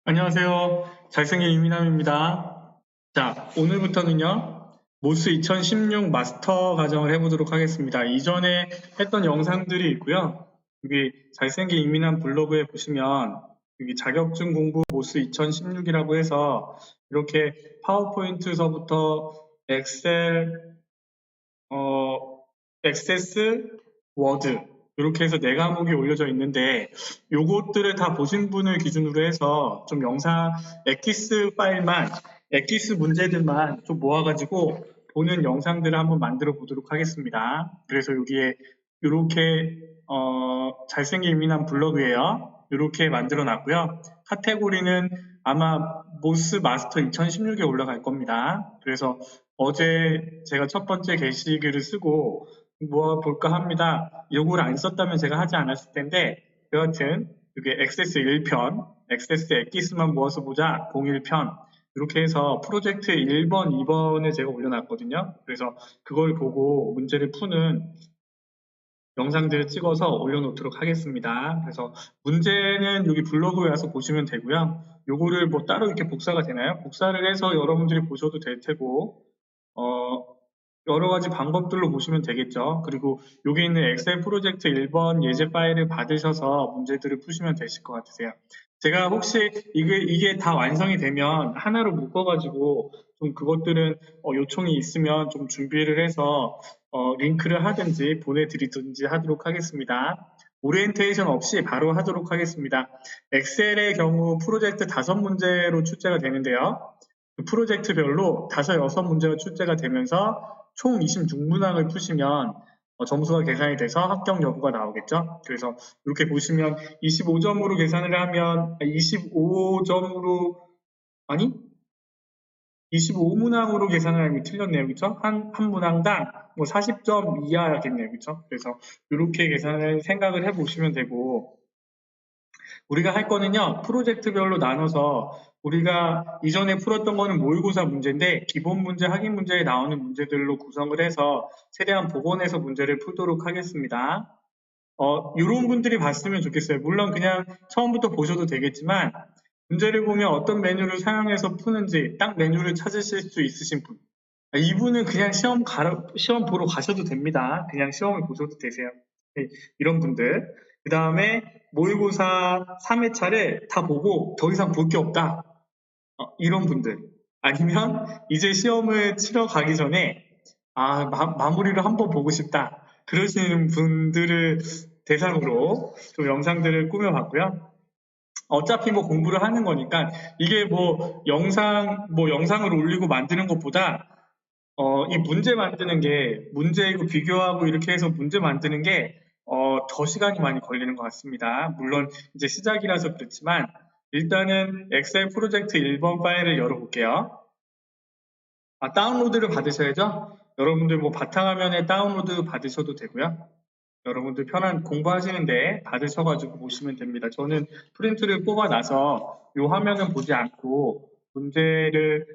안녕하세요. 잘생긴 이민남입니다. 자, 오늘부터는요, 모스 2016 마스터 과정을 해보도록 하겠습니다. 이전에 했던 영상들이 있고요. 여기 잘생긴 이민남 블로그에 보시면 여기 자격증 공부 모스 2016이라고 해서 이렇게 파워포인트서부터 엑셀, 액세스, 워드 이렇게 해서 4과목이 올려져 있는데 요것들을 다 보신 분을 기준으로 해서 좀 영상 엑기스 파일만 엑기스 문제들만 좀 모아가지고 보는 영상들을 한번 만들어 보도록 하겠습니다. 그래서 여기에 이렇게 잘생긴 이민한 블로그예요. 이렇게 만들어 놨고요. 카테고리는 아마 모스 마스터 2016에 올라갈 겁니다. 그래서 어제 제가 첫 번째 게시글을 쓰고 모아볼까 합니다. 요거를 안 썼다면 제가 하지 않았을 텐데 여하튼 이게 액세스 1편, 액세스 엑기스만 모아서 보자 01편 이렇게 해서 프로젝트 1번, 2번을 제가 올려놨거든요. 그래서 그걸 보고 문제를 푸는 영상들을 찍어서 올려놓도록 하겠습니다. 그래서 문제는 여기 블로그에 와서 보시면 되고요. 요거를 뭐 따로 이렇게 복사가 되나요? 복사를 해서 여러분들이 보셔도 될 테고 여러 가지 방법들로 보시면 되겠죠. 그리고 여기 있는 엑셀 프로젝트 1번 예제 파일을 받으셔서 문제들을 푸시면 되실 것 같으세요. 제가 혹시 이게 다 완성이 되면 하나로 묶어가지고 좀 그것들은 요청이 있으면 좀 준비를 해서 링크를 하든지 보내드리든지 하도록 하겠습니다. 오리엔테이션 없이 바로 하도록 하겠습니다. 엑셀의 경우 프로젝트 5문제로 출제가 되는데요. 그 프로젝트별로 5, 6문제가 출제가 되면서 총 26문항을 푸시면 점수가 계산이 돼서 합격 여부가 나오겠죠. 그래서 이렇게 보시면 25점으로 계산을 하면 25점으로 아니 25문항으로 계산을 하면 틀렸네요. 그렇죠? 한 문항당 뭐 40점 이하겠네요. 그렇죠? 그래서 이렇게 계산을 생각을 해 보시면 되고 우리가 할 거는요, 프로젝트별로 나눠서 우리가 이전에 풀었던 거는 모의고사 문제인데 기본 문제, 학인 문제에 나오는 문제들로 구성을 해서 최대한 복원해서 문제를 풀도록 하겠습니다. 이런 분들이 봤으면 좋겠어요. 물론 그냥 처음부터 보셔도 되겠지만 문제를 보면 어떤 메뉴를 사용해서 푸는지 딱 메뉴를 찾으실 수 있으신 분. 이분은 그냥 시험 보러 가셔도 됩니다. 그냥 시험을 보셔도 되세요. 네, 이런 분들. 그 다음에 모의고사 3회차를 다 보고 더 이상 볼 게 없다. 이런 분들. 아니면 이제 시험을 치러 가기 전에 마무리를 한번 보고 싶다. 그러시는 분들을 대상으로 좀 영상들을 꾸며봤고요. 어차피 뭐 공부를 하는 거니까 이게 뭐 영상을 올리고 만드는 것보다 이 문제 만드는 게 문제이고 비교하고 이렇게 해서 문제 만드는 게 더 시간이 많이 걸리는 것 같습니다. 물론 이제 시작이라서 그렇지만 일단은 엑셀 프로젝트 1번 파일을 열어볼게요. 다운로드를 받으셔야죠. 여러분들 뭐 바탕화면에 다운로드 받으셔도 되고요. 여러분들 편한 공부하시는데 받으셔가지고 보시면 됩니다. 저는 프린트를 뽑아놔서 이 화면은 보지 않고 문제를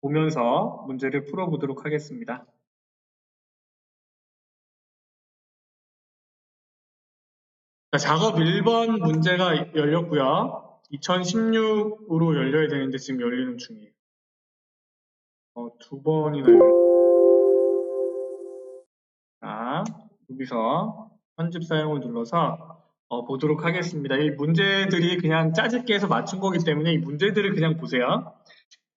보면서 문제를 풀어보도록 하겠습니다. 자, 작업 1번 문제가 열렸고요. 2016으로 열려야 되는데 지금 열리는 중이에요. 2번이나 자, 여기서 편집 사용을 눌러서 보도록 하겠습니다. 이 문제들이 그냥 짜집게 해서 맞춘 거기 때문에 이 문제들을 그냥 보세요.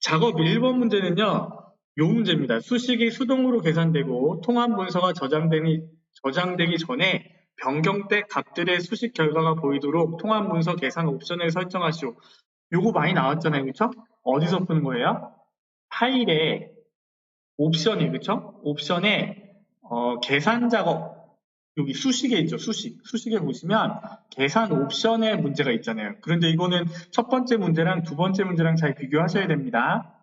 작업 1번 문제는요. 요 문제입니다. 수식이 수동으로 계산되고 통합 문서가 저장되기 전에 변경된 값들의 수식 결과가 보이도록 통합 문서 계산 옵션을 설정하시오. 요거 많이 나왔잖아요. 그쵸? 어디서 푸는 거예요? 파일에 옵션이 그쵸? 옵션에 계산 작업 여기 수식에 있죠. 수식에 보시면 계산 옵션의 문제가 있잖아요. 그런데 이거는 첫 번째 문제랑 두 번째 문제랑 잘 비교하셔야 됩니다.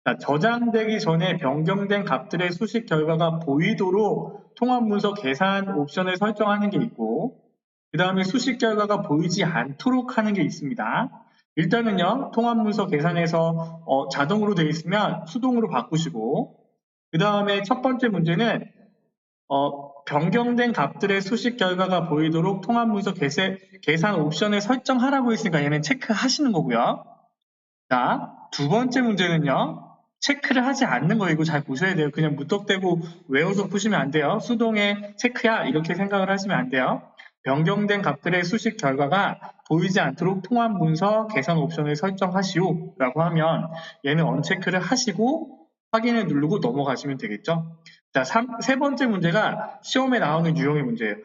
자, 저장되기 전에 변경된 값들의 수식 결과가 보이도록 통합문서 계산 옵션을 설정하는 게 있고 그 다음에 수식 결과가 보이지 않도록 하는 게 있습니다. 일단은요. 통합문서 계산에서 자동으로 되어 있으면 수동으로 바꾸시고 그 다음에 첫 번째 문제는 변경된 값들의 수식 결과가 보이도록 통합문서 계산 옵션을 설정하라고 했으니까 얘는 체크하시는 거고요. 자, 두 번째 문제는요. 체크를 하지 않는 거 이거 잘 보셔야 돼요. 그냥 무턱대고 외워서 푸시면 안 돼요. 수동의 체크야 이렇게 생각을 하시면 안 돼요. 변경된 값들의 수식 결과가 보이지 않도록 통합 문서 계산 옵션을 설정하시오 라고 하면 얘는 언체크를 하시고 확인을 누르고 넘어가시면 되겠죠. 자, 세 번째 문제가 시험에 나오는 유형의 문제예요.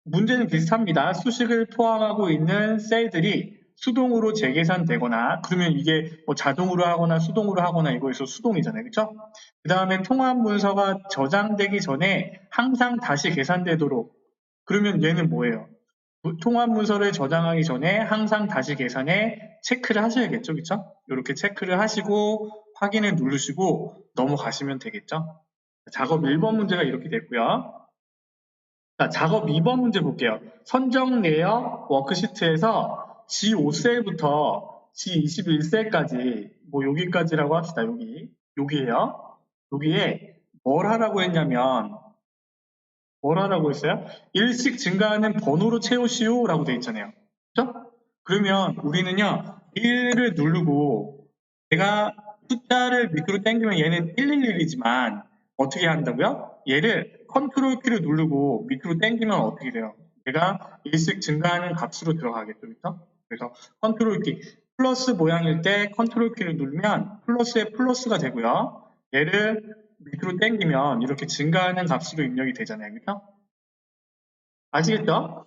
문제는 비슷합니다. 수식을 포함하고 있는 셀들이 수동으로 재계산되거나 그러면 이게 뭐 자동으로 하거나 수동으로 하거나 이거에서 수동이잖아요. 그렇죠? 그 다음에 통합 문서가 저장되기 전에 항상 다시 계산되도록 그러면 얘는 뭐예요? 통합 문서를 저장하기 전에 항상 다시 계산해 체크를 하셔야겠죠. 그렇죠? 이렇게 체크를 하시고 확인을 누르시고 넘어가시면 되겠죠. 작업 1번 문제가 이렇게 됐고요. 자, 작업 2번 문제 볼게요. 선정 내역 워크시트에서 G5셀부터 G21셀까지 뭐 여기까지라고 합시다. 여기에요. 여기에 뭘 하라고 했냐면 뭘 하라고 했어요? 일씩 증가하는 번호로 채우시오 라고 되어 있잖아요. 그렇죠? 그러면 우리는요 1을 누르고 내가 숫자를 밑으로 당기면 얘는 111이지만 어떻게 한다고요? 얘를 컨트롤 키를 누르고 밑으로 당기면 어떻게 돼요? 얘가 일씩 증가하는 값으로 들어가겠죠. 그렇죠? 그래서 컨트롤 키 플러스 모양일 때 컨트롤 키를 누르면 플러스에 플러스가 되고요. 얘를 밑으로 당기면 이렇게 증가하는 값으로 입력이 되잖아요. 그렇죠? 아시겠죠?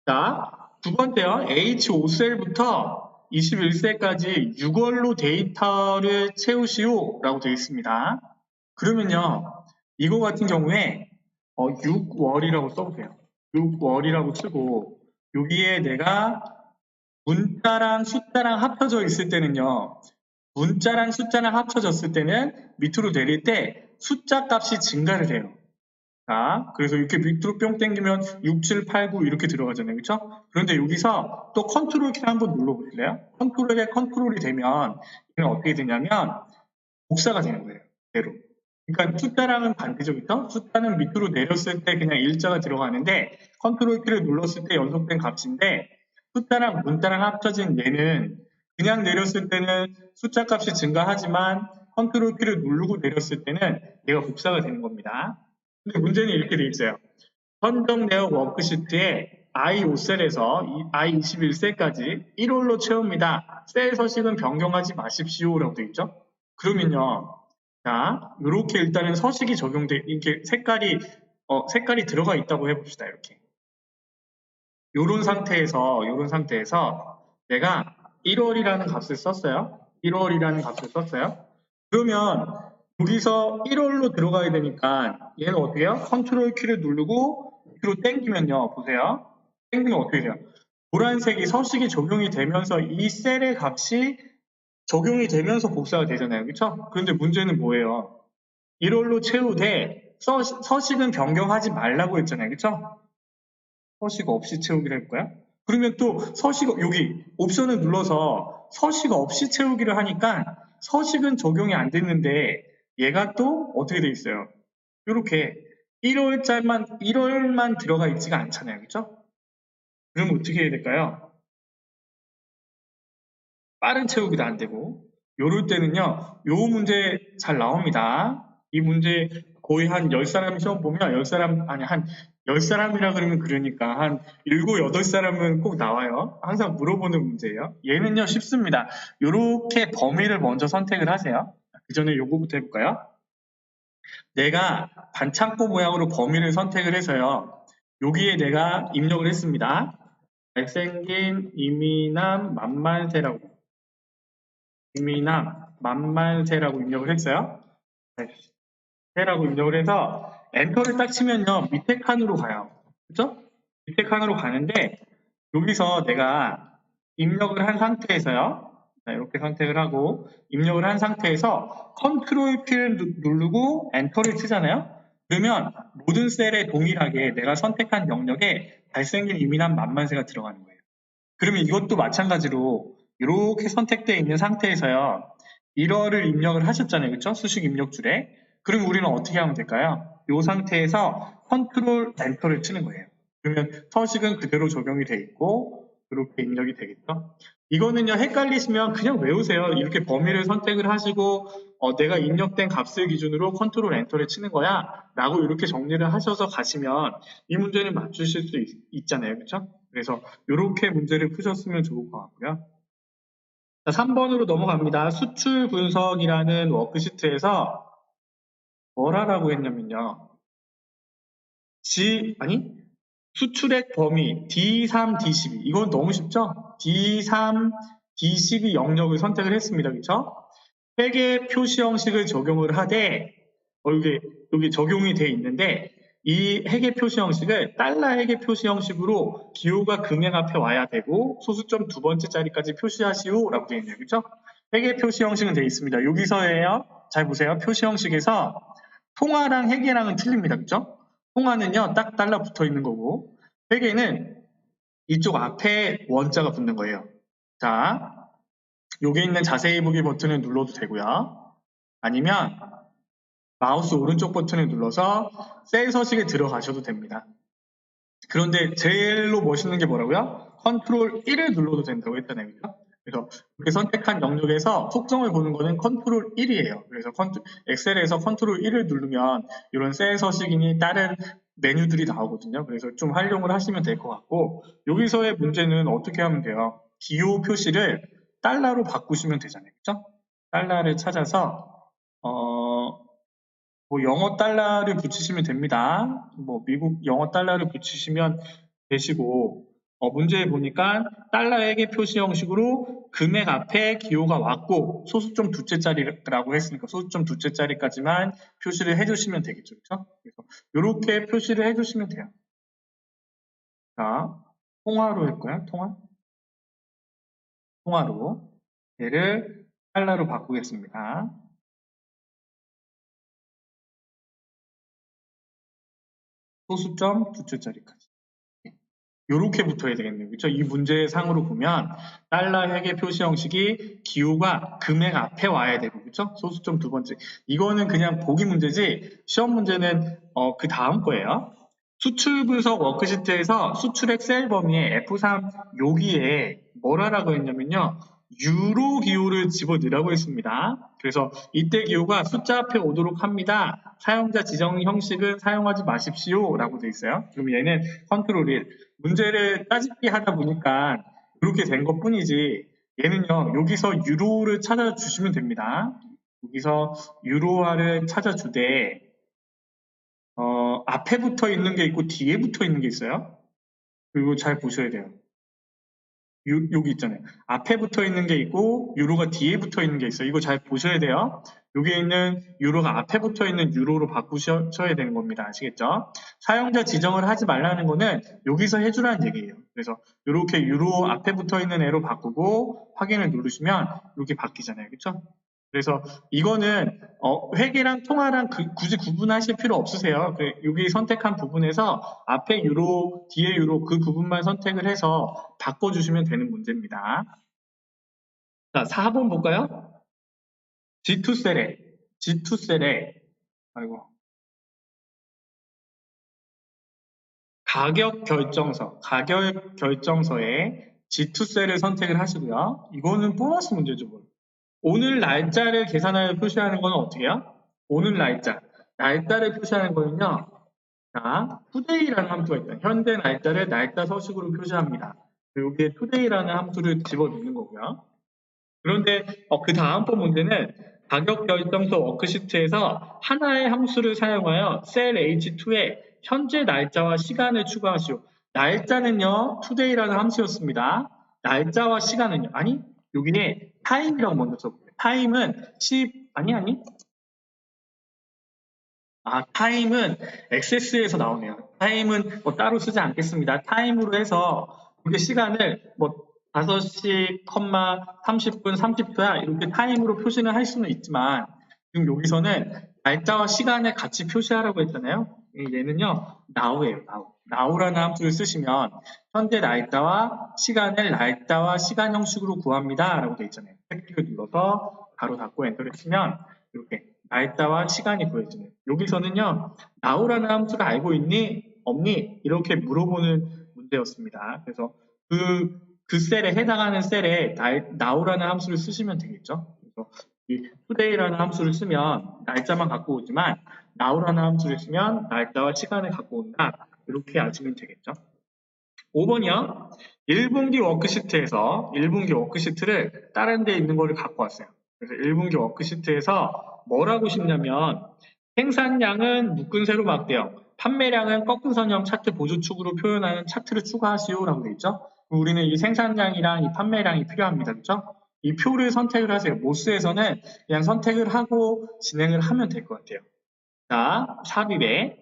자, 두 번째요. H5셀부터 21셀까지 6월로 데이터를 채우시오 라고 되어 있습니다. 그러면요. 이거 같은 경우에 6월이라고 써보세요. 6월이라고 쓰고 여기에 내가 문자랑 숫자랑 합쳐져 있을 때는요. 문자랑 숫자랑 합쳐졌을 때는 밑으로 내릴 때 숫자 값이 증가를 해요. 자, 그래서 이렇게 밑으로 뿅 당기면 6, 7, 8, 9 이렇게 들어가잖아요. 그렇죠? 그런데 여기서 또 컨트롤 키를 한번 눌러보실래요? 컨트롤이 되면 이건 어떻게 되냐면 복사가 되는 거예요. 그대로. 그러니까 숫자랑은 반대죠. 그렇죠? 숫자는 밑으로 내렸을 때 그냥 일자가 들어가는데 컨트롤 키를 눌렀을 때 연속된 값인데 숫자랑 문자랑 합쳐진 얘는 그냥 내렸을 때는 숫자 값이 증가하지만 컨트롤 키를 누르고 내렸을 때는 얘가 복사가 되는 겁니다. 근데 문제는 이렇게 돼 있어요. 선정 내역 워크시트에 I5셀에서 I21셀까지 1홀로 채웁니다. 셀 서식은 변경하지 마십시오 라고 되어 있죠. 그러면요. 자, 이렇게 일단은 서식이 이렇게 색깔이 들어가 있다고 해봅시다. 이렇게. 요런 상태에서 내가 1월이라는 값을 썼어요. 1월이라는 값을 썼어요. 그러면 여기서 1월로 들어가야 되니까 얘는 어떻게 해요? 컨트롤 키를 누르고 밑으로 당기면요. 보세요. 당기면 어떻게 돼요? 노란색이 서식이 적용이 되면서 이 셀의 값이 적용이 되면서 복사가 되잖아요. 그렇죠? 그런데 문제는 뭐예요? 1월로 채우되 서식은 변경하지 말라고 했잖아요. 그렇죠? 서식 없이 채우기를 할까요? 그러면 또 여기 옵션을 눌러서 서식 없이 채우기를 하니까 서식은 적용이 안 됐는데 얘가 또 어떻게 돼 있어요? 이렇게 1월만 들어가 있지가 않잖아요. 그렇죠? 그럼 어떻게 해야 될까요? 빠른 채우기도 안 되고 요럴 때는요. 요 문제 잘 나옵니다. 이 문제 거의 한 10사람 시험 보면 10사람 아니 한 10사람이라 그러면 그러니까 한 7, 8사람은 꼭 나와요. 항상 물어보는 문제예요. 얘는요 쉽습니다. 요렇게 범위를 먼저 선택을 하세요. 그 전에 요거부터 해볼까요? 내가 반창고 모양으로 범위를 선택을 해서요. 여기에 내가 입력을 했습니다. 잘생긴 이민남 만만세라고 입력을 했어요. 세라고 입력을 해서 엔터를 딱 치면요. 밑에 칸으로 가요. 그죠? 밑에 칸으로 가는데 여기서 내가 입력을 한 상태에서요. 자, 이렇게 선택을 하고 입력을 한 상태에서 컨트롤 키를 누르고 엔터를 치잖아요. 그러면 모든 셀에 동일하게 내가 선택한 영역에 잘생긴 이민한 만만세가 들어가는 거예요. 그러면 이것도 마찬가지로 이렇게 선택되어 있는 상태에서요. 1월을 입력을 하셨잖아요. 그렇죠? 수식 입력줄에. 그럼 우리는 어떻게 하면 될까요? 이 상태에서 컨트롤 엔터를 치는 거예요. 그러면 서식은 그대로 적용이 돼 있고 이렇게 입력이 되겠죠? 이거는요, 헷갈리시면 그냥 외우세요. 이렇게 범위를 선택을 하시고 내가 입력된 값을 기준으로 컨트롤 엔터를 치는 거야 라고 이렇게 정리를 하셔서 가시면 이 문제는 맞추실 수 있잖아요. 그렇죠? 그래서 이렇게 문제를 푸셨으면 좋을 것 같고요. 자, 3번으로 넘어갑니다. 수출 분석이라는 워크시트에서 뭘 하라고 했냐면요. 수출액 범위 D3, D12 이건 너무 쉽죠? D3, D12 영역을 선택을 했습니다. 그렇죠? 회계 표시 형식을 적용을 하되 여기 적용이 돼 있는데 이 회계 표시 형식을 달러 회계 표시 형식으로 기호가 금액 앞에 와야 되고 소수점 두 번째 자리까지 표시하시오 라고 되어 있네요. 그렇죠? 회계 표시 형식은 되어 있습니다. 여기서예요. 잘 보세요. 표시 형식에서 통화랑 회계랑은 틀립니다. 그렇죠? 통화는요, 딱 달러 붙어 있는 거고, 회계는 이쪽 앞에 원자가 붙는 거예요. 자, 여기 있는 자세히 보기 버튼을 눌러도 되고요. 아니면 마우스 오른쪽 버튼을 눌러서 셀 서식에 들어가셔도 됩니다. 그런데 제일로 멋있는 게 뭐라고요? 컨트롤 1을 눌러도 된다고 했잖아요. 그렇죠? 그래서 이렇게 선택한 영역에서 속성을 보는 거는 컨트롤 1이에요. 그래서 엑셀에서 컨트롤 1을 누르면 이런 셀 서식이니 다른 메뉴들이 나오거든요. 그래서 좀 활용을 하시면 될 것 같고 여기서의 문제는 어떻게 하면 돼요? 기호 표시를 달러로 바꾸시면 되잖아요. 그렇죠? 달러를 찾아서 뭐 영어 달러를 붙이시면 됩니다. 뭐 미국 영어 달러를 붙이시면 되시고 문제에 보니까 달러 회계 표시 형식으로 금액 앞에 기호가 왔고 소수점 두째 자리라고 했으니까 소수점 두째 자리까지만 표시를 해주시면 되겠죠. 그렇죠? 그래서 이렇게 표시를 해주시면 돼요. 자, 통화로 할까요? 통화로 얘를 달러로 바꾸겠습니다. 소수점 두째 자리까지. 이렇게 붙어야 되겠네요. 그렇죠? 이 문제 상으로 보면 달러 회계 표시 형식이 기호가 금액 앞에 와야 되고 그렇죠? 소수점 두 번째. 이거는 그냥 보기 문제지 시험 문제는 그 다음 거예요. 수출 분석 워크시트에서 수출액 셀 범위에 F3 여기에 뭘 하라고 했냐면요. 유로 기호를 집어넣으라고 했습니다. 그래서 이때 기호가 숫자 앞에 오도록 합니다. 사용자 지정 형식은 사용하지 마십시오 라고 되어 있어요. 그럼 얘는 컨트롤 1. 문제를 따집기 하다 보니까 이렇게 된 것 뿐이지 얘는요. 여기서 유로를 찾아주시면 됩니다. 여기서 유로화를 찾아주되 앞에 붙어 있는 게 있고 뒤에 붙어 있는 게 있어요. 그리고 잘 보셔야 돼요. 여기 있잖아요. 앞에 붙어 있는 게 있고 유로가 뒤에 붙어 있는 게 있어요. 이거 잘 보셔야 돼요. 여기에 있는 유로가 앞에 붙어 있는 유로로 바꾸셔야 되는 겁니다. 아시겠죠? 사용자 지정을 하지 말라는 거는 여기서 해주라는 얘기예요. 그래서 이렇게 유로 앞에 붙어 있는 애로 바꾸고 확인을 누르시면 이렇게 바뀌잖아요. 그렇죠? 그래서 이거는 회계랑 통화랑 굳이 구분하실 필요 없으세요. 여기 선택한 부분에서 앞에 유로, 뒤에 유로 그 부분만 선택을 해서 바꿔주시면 되는 문제입니다. 자, 4번 볼까요? G2셀에 아이고 가격 결정서에 G2셀을 선택을 하시고요. 이거는 보너스 문제죠. 뭐. 오늘 날짜를 계산하여 표시하는 건 어떻게 해요? 오늘 날짜를 표시하는 거는요. 자, today라는 함수가 있다. 현재 날짜를 날짜 서식으로 표시합니다. 여기에 today라는 함수를 집어넣는 거고요. 그런데 그 다음번 문제는 가격 결정서 워크시트에서 하나의 함수를 사용하여 셀 H2에 현재 날짜와 시간을 추가하시오. 날짜는요, today라는 함수였습니다. 날짜와 시간은요, 여기에 time이라고 먼저 써볼게요. time은 time은 XS에서 나오네요. time은 뭐 따로 쓰지 않겠습니다. time으로 해서 이렇게 시간을 뭐 5시, 30분, 30초야 이렇게 타임으로 표시는 할 수는 있지만 지금 여기서는 날짜와 시간을 같이 표시하라고 했잖아요. 얘는요, now예요. now라는 함수를 쓰시면 현재 날짜와 시간을 날짜와 시간 형식으로 구합니다. 라고 되어 있잖아요. 탭키를 눌러서 바로 닫고 엔터를 치면 이렇게 날짜와 시간이 구해지는. 여기서는요, now라는 함수를 알고 있니? 없니? 이렇게 물어보는 문제였습니다. 그래서 그 셀에 해당하는 셀에 now라는 함수를 쓰시면 되겠죠. 그래서 이 today라는 함수를 쓰면 날짜만 갖고 오지만 now라는 함수를 쓰면 날짜와 시간을 갖고 온다. 이렇게 아시면 되겠죠. 5번이요. 1분기 워크시트에서 1분기 워크시트를 다른 데 있는 거를 갖고 왔어요. 그래서 1분기 워크시트에서 뭘 하고 싶냐면 생산량은 묶은 세로 막대형, 판매량은 꺾은 선형 차트 보조축으로 표현하는 차트를 추가하시오라고 되어 있죠. 우리는 이 생산량이랑 이 판매량이 필요합니다. 그렇죠? 이 표를 선택을 하세요. 모스에서는 그냥 선택을 하고 진행을 하면 될 것 같아요. 자, 삽입에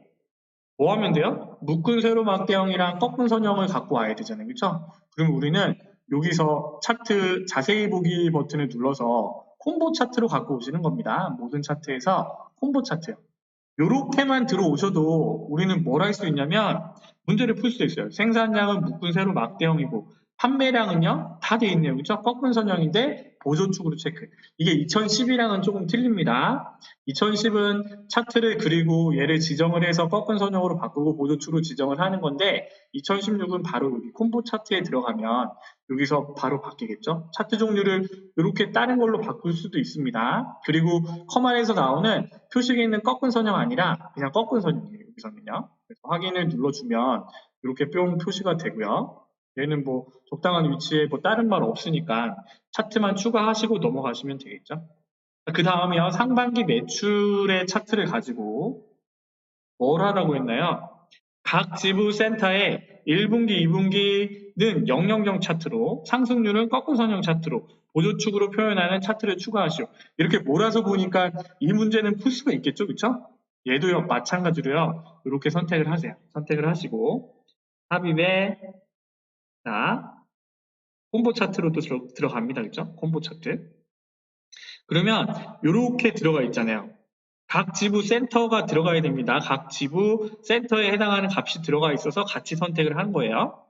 뭐 하면 돼요? 묶은 세로 막대형이랑 꺾은 선형을 갖고 와야 되잖아요. 그렇죠? 그럼 우리는 여기서 차트 자세히 보기 버튼을 눌러서 콤보 차트로 갖고 오시는 겁니다. 모든 차트에서 콤보 차트요. 요렇게만 들어오셔도 우리는 뭘 할 수 있냐면 문제를 풀 수 있어요. 생산량은 묶은 세로 막대형이고 판매량은요 다 돼 있네요. 그렇죠? 꺾은 선형인데 보조축으로 체크. 이게 2010이랑은 조금 틀립니다. 2010은 차트를 그리고 얘를 지정을 해서 꺾은 선형으로 바꾸고 보조축으로 지정을 하는 건데 2016은 바로 여기 콤보 차트에 들어가면 여기서 바로 바뀌겠죠. 차트 종류를 이렇게 다른 걸로 바꿀 수도 있습니다. 그리고 커만에서 나오는 표식에 있는 꺾은 선형 아니라 그냥 꺾은 선형이에요. 여기서는요. 그래서 확인을 눌러주면 이렇게 뿅 표시가 되고요. 얘는 뭐 적당한 위치에 뭐 다른 말 없으니까 차트만 추가하시고 넘어가시면 되겠죠. 그 다음이요. 상반기 매출의 차트를 가지고 뭘 하라고 했나요? 각 지부 센터에 1분기, 2분기는 000 차트로, 상승률은 꺾은 선형 차트로, 보조축으로 표현하는 차트를 추가하시오. 이렇게 몰아서 보니까 이 문제는 풀 수가 있겠죠, 그쵸? 얘도요, 마찬가지로요, 이렇게 선택을 하세요. 선택을 하시고, 삽입에, 자, 콤보 차트로 또 들어갑니다, 그쵸? 콤보 차트. 그러면 이렇게 들어가 있잖아요. 각 지부 센터가 들어가야 됩니다. 각 지부 센터에 해당하는 값이 들어가 있어서 같이 선택을 한 거예요.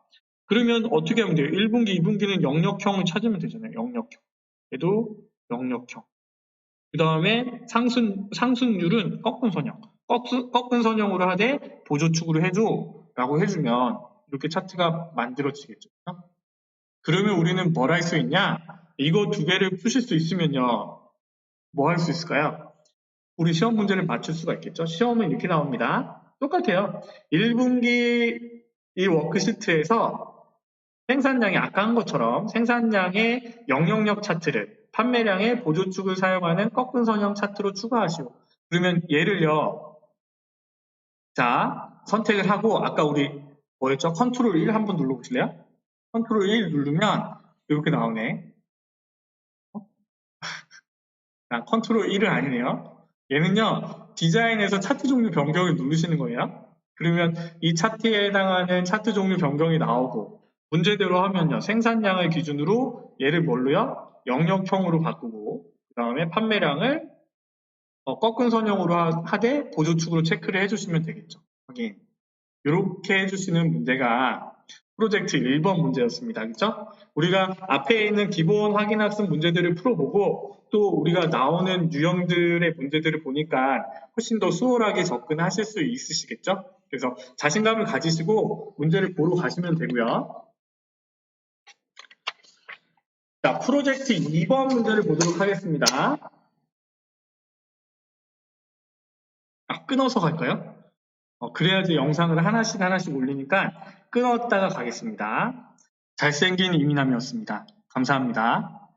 그러면 어떻게 하면 돼요? 1분기, 2분기는 영역형을 찾으면 되잖아요. 영역형. 얘도 영역형. 그 다음에 상승률은 꺾은 선형. 꺾은 선형으로 하되 보조축으로 해줘. 라고 해주면 이렇게 차트가 만들어지겠죠. 그러면 우리는 뭘 할 수 있냐? 이거 두 개를 푸실 수 있으면요. 뭐 할 수 있을까요? 우리 시험 문제를 맞출 수가 있겠죠. 시험은 이렇게 나옵니다. 똑같아요. 1분기 이 워크시트에서 생산량이 아까 한 것처럼 생산량의 영역력 차트를 판매량의 보조축을 사용하는 꺾은 선형 차트로 추가하시오. 그러면 얘를요. 자, 선택을 하고 아까 우리 뭐였죠? 컨트롤 1 한번 눌러보실래요? 컨트롤 1 누르면 이렇게 나오네. 컨트롤 1은 아니네요. 얘는요, 디자인에서 차트 종류 변경을 누르시는 거예요. 그러면 이 차트에 해당하는 차트 종류 변경이 나오고, 문제대로 하면요, 생산량을 기준으로 얘를 뭘로요? 영역형으로 바꾸고, 그 다음에 판매량을 꺾은 선형으로 하되 보조축으로 체크를 해주시면 되겠죠. 확인. 이렇게 해주시는 문제가 프로젝트 1번 문제였습니다. 그렇죠? 우리가 앞에 있는 기본 확인학습 문제들을 풀어보고 또 우리가 나오는 유형들의 문제들을 보니까 훨씬 더 수월하게 접근하실 수 있으시겠죠? 그래서 자신감을 가지시고 문제를 보러 가시면 되고요. 자, 프로젝트 2번 문제를 보도록 하겠습니다. 끊어서 갈까요? 그래야지 영상을 하나씩 올리니까 끊었다가 가겠습니다. 잘생긴 이민남이었습니다. 감사합니다.